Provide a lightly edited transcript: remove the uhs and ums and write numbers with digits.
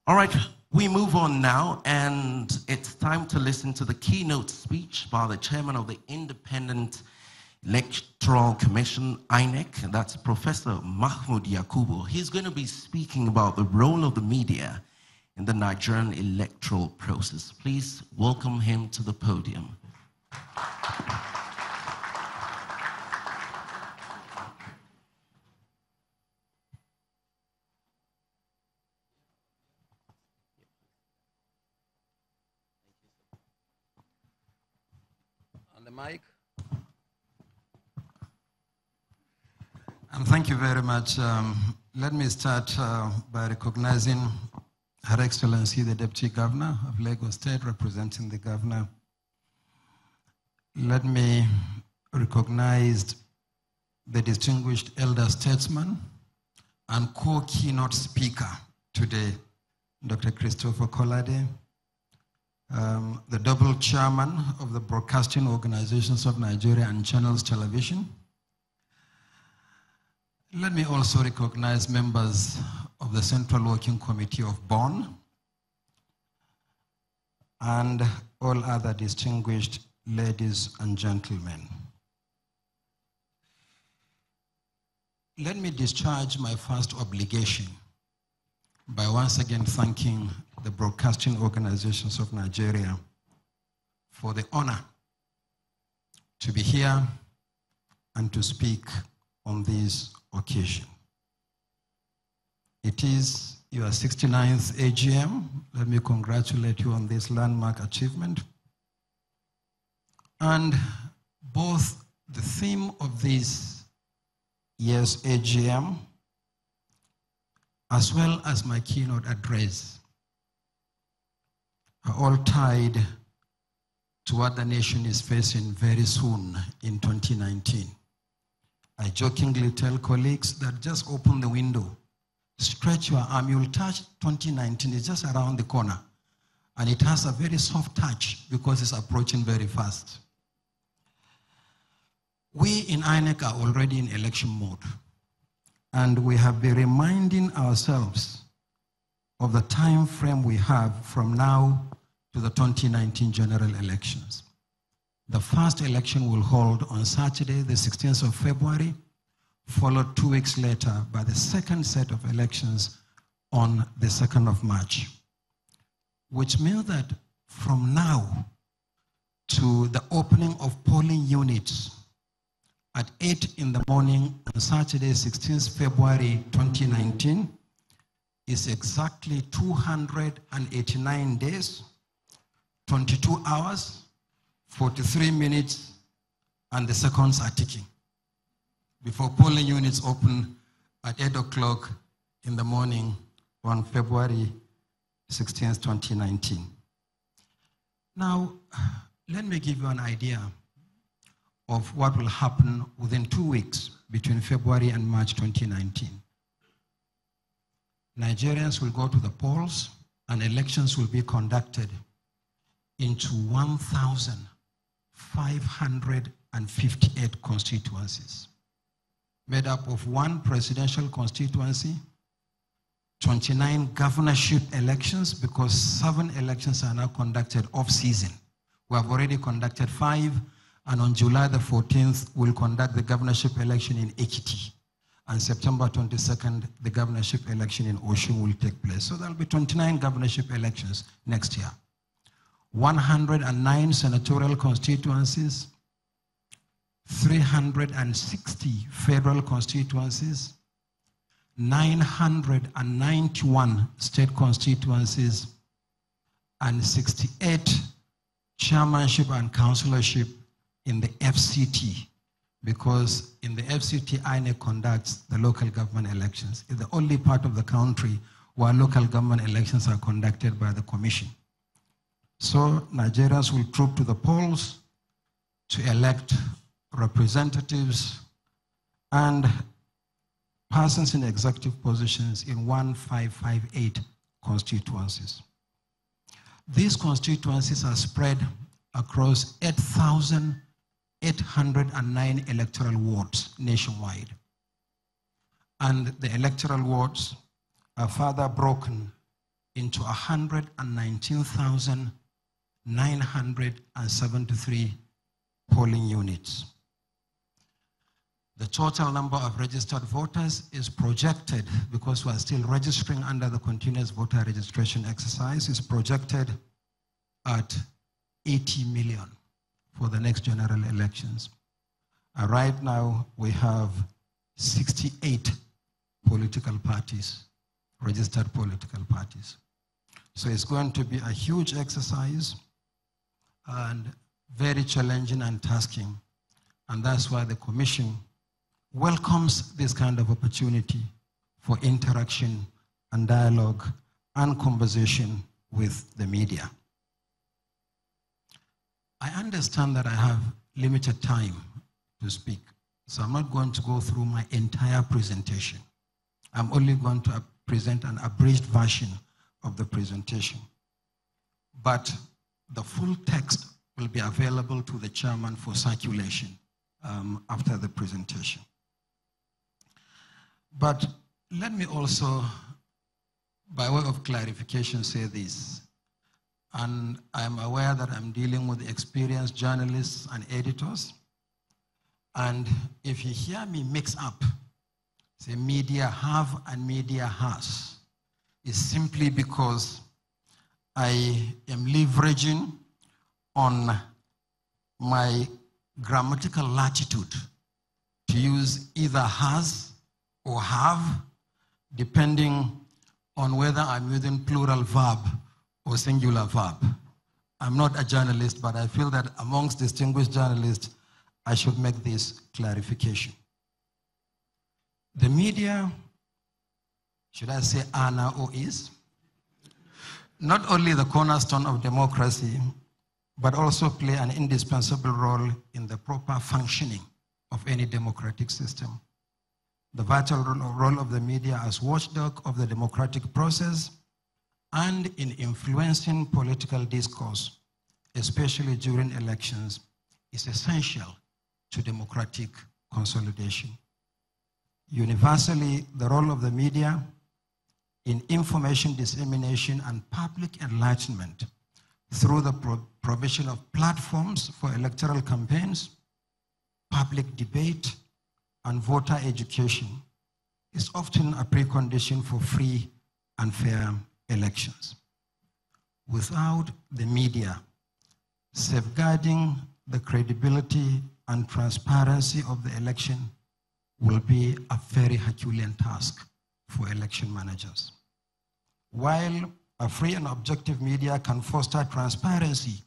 All right, we move on now, and it's time to listen to the keynote speech by the chairman of the Independent Electoral Commission, INEC, that's Professor Mahmoud Yakubu. He's going to be speaking about the role of the media in the Nigerian electoral process. Please welcome him to the podium. On the mic. Thank you very much. Let me start by recognizing Her Excellency, the Deputy Governor of Lagos State, representing the Governor. Let me recognize the distinguished elder statesman and co-keynote speaker today, Dr. Christopher Kolade, the double chairman of the Broadcasting Organizations of Nigeria and Channels Television. Let me also recognize members of the Central Working Committee of Bonn and all other distinguished ladies and gentlemen. Let me discharge my first obligation by once again thanking the Broadcasting Organizations of Nigeria for the honor to be here and to speak on this occasion. It is your 69th AGM. Let me congratulate you on this landmark achievement. And both the theme of this year's AGM as well as my keynote address are all tied to what the nation is facing very soon in 2019. I jokingly tell colleagues that just open the window, stretch your arm, you'll touch 2019, it's just around the corner. And it has a very soft touch because it's approaching very fast. We in INEC are already in election mode. And we have been reminding ourselves of the time frame we have from now to the 2019 general elections. The first election will hold on Saturday, the 16th of February, followed 2 weeks later by the second set of elections on the 2nd of March, which means that from now to the opening of polling units at 8 in the morning on Saturday, 16th February 2019, is exactly 289 days, 22 hours, 43 minutes, and the seconds are ticking before polling units open at 8 o'clock in the morning on February 16th, 2019. Now, let me give you an idea of what will happen within 2 weeks between February and March 2019. Nigerians will go to the polls and elections will be conducted into 1,558 constituencies, made up of 1 presidential constituency, 29 governorship elections, because 7 elections are now conducted off-season. We have already conducted 5, and on July the 14th, we'll conduct the governorship election in Ekiti. And September 22nd, the governorship election in Osun will take place. So there'll be 29 governorship elections next year. 109 senatorial constituencies, 360 federal constituencies, 991 state constituencies, and 68 chairmanship and councillorship in the FCT, because in the FCT, INEC conducts the local government elections. It's the only part of the country where local government elections are conducted by the Commission. So Nigerians will troop to the polls to elect representatives and persons in executive positions in 1,558 constituencies. These constituencies are spread across 8,809 electoral wards nationwide. And the electoral wards are further broken into 119,973 polling units. The total number of registered voters is projected, because we are still registering under the continuous voter registration exercise, is projected at 80 million for the next general elections. And right now, we have 68 political parties, registered political parties. So it's going to be a huge exercise and very challenging and tasking. And that's why the Commission welcomes this kind of opportunity for interaction and dialogue and conversation with the media. I understand that I have limited time to speak, so I'm not going to go through my entire presentation. I'm only going to present an abridged version of the presentation. But the full text will be available to the chairman for circulation after the presentation. But let me also, by way of clarification, say this. And I'm aware that I'm dealing with experienced journalists and editors. And if you hear me mix up, say media have and media has, is simply because I am leveraging on my grammatical latitude to use either has or have, depending on whether I'm using plural verb or singular verb. I'm not a journalist, but I feel that amongst distinguished journalists, I should make this clarification. The media, should I say are now or is, not only the cornerstone of democracy, but also play an indispensable role in the proper functioning of any democratic system. The vital role of the media as watchdog of the democratic process and in influencing political discourse, especially during elections, is essential to democratic consolidation. Universally, the role of the media in information dissemination and public enlightenment through the provision of platforms for electoral campaigns, public debate, and voter education is often a precondition for free and fair elections. Without the media, safeguarding the credibility and transparency of the election will be a very Herculean task for election managers. While a free and objective media can foster transparency